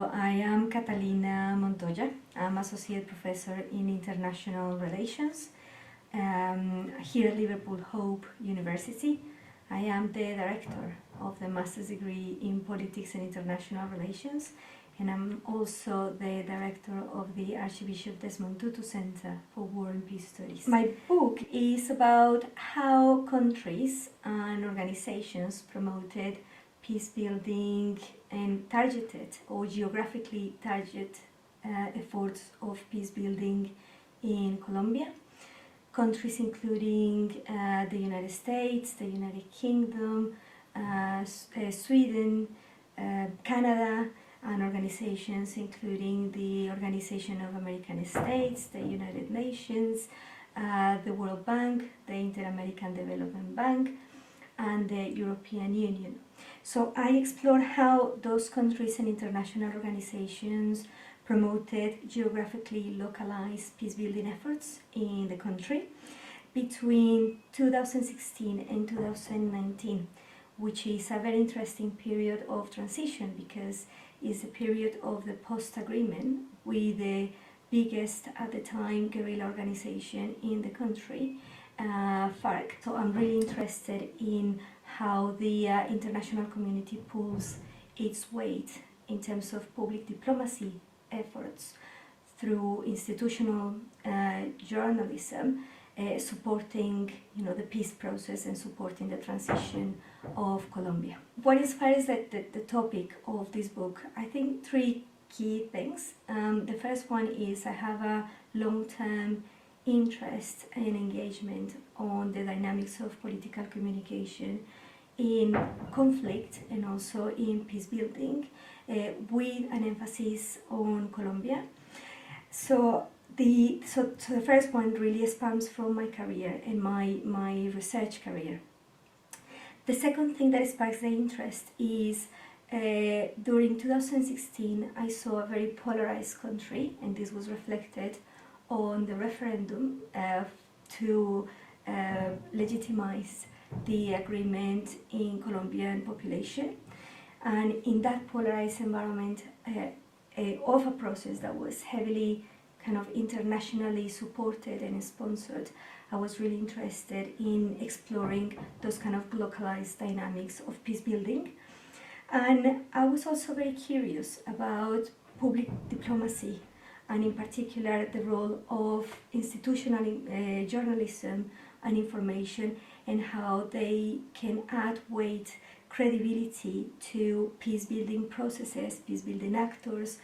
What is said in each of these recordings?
I am Catalina Montoya. I'm Associate Professor in International Relations here at Liverpool Hope University. I am the Director of the Master's degree in Politics and International Relations, and I'm also the Director of the Archbishop Desmond Tutu Center for War and Peace Studies. My book is about how countries and organizations promoted peace building and targeted or geographically targeted efforts of peace building in Colombia. Countries including the United States, the United Kingdom, Sweden, Canada, and organizations including the Organization of American States, the United Nations, the World Bank, the Inter-American Development Bank, and the European Union. So I explored how those countries and international organizations promoted geographically localized peace-building efforts in the country between 2016 and 2019, which is a very interesting period of transition because it's a period of the post-agreement with the biggest at the time guerrilla organization in the country, FARC. So I'm really interested in how the international community pulls its weight in terms of public diplomacy efforts through institutional journalism, supporting the peace process and supporting the transition of Colombia. What inspires the topic of this book? I think three key things. The first one is I have a long-term interest and engagement on the dynamics of political communication in conflict and also in peace building, with an emphasis on Colombia. So the first one really spans from my career and my research career. The second thing that sparks the interest is during 2016 I saw a very polarized country, and this was reflected on the referendum to legitimize the agreement in Colombian population. And in that polarized environment of a process that was heavily kind of internationally supported and sponsored, I was really interested in exploring those kind of localized dynamics of peace building. And I was also very curious about public diplomacy, and in particular the role of institutional journalism and information, and how they can add weight, credibility to peace-building processes, peace-building actors,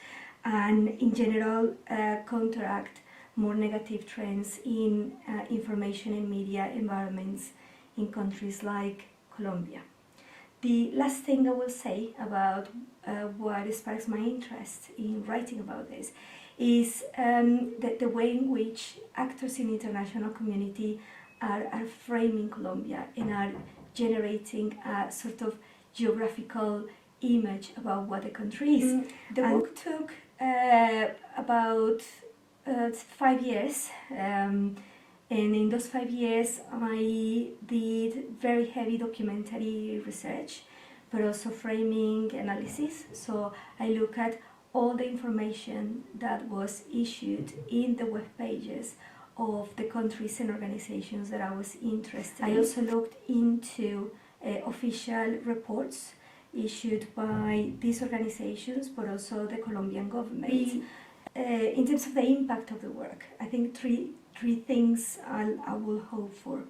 and in general counteract more negative trends in information and media environments in countries like Colombia. The last thing I will say about what sparks my interest in writing about this is the way in which actors in the international community are framing Colombia and are generating a sort of geographical image about what the country is. The book took about 5 years, and in those 5 years I did very heavy documentary research, but also framing analysis. So I look at all the information that was issued in the web pages of the countries and organizations that I was interested in. I also looked into official reports issued by these organizations, but also the Colombian government. In terms of the impact of the work, I think three things I will hope for.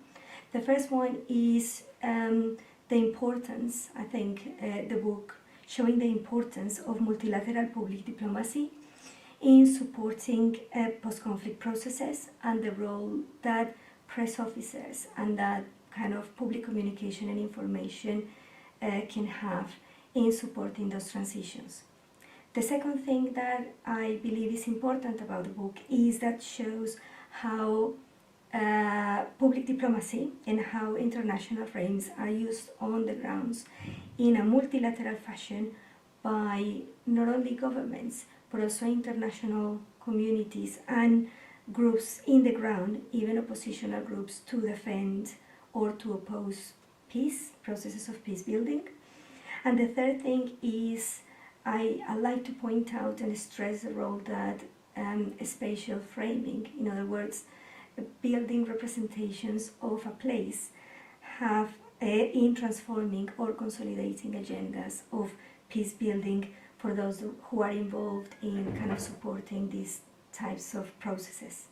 The first one is the importance, I think, the book showing the importance of multilateral public diplomacy in supporting post-conflict processes, and the role that press officers and that kind of public communication and information can have in supporting those transitions. The second thing that I believe is important about the book is that shows how public diplomacy and how international frames are used on the grounds in a multilateral fashion by not only governments but also international communities and groups in the ground, even oppositional groups, to defend or to oppose peace, processes of peace building. And the third thing is I like to point out and stress the role that spatial framing, in other words, building representations of a place, have in transforming or consolidating agendas of peace building for those who are involved in kind of supporting these types of processes.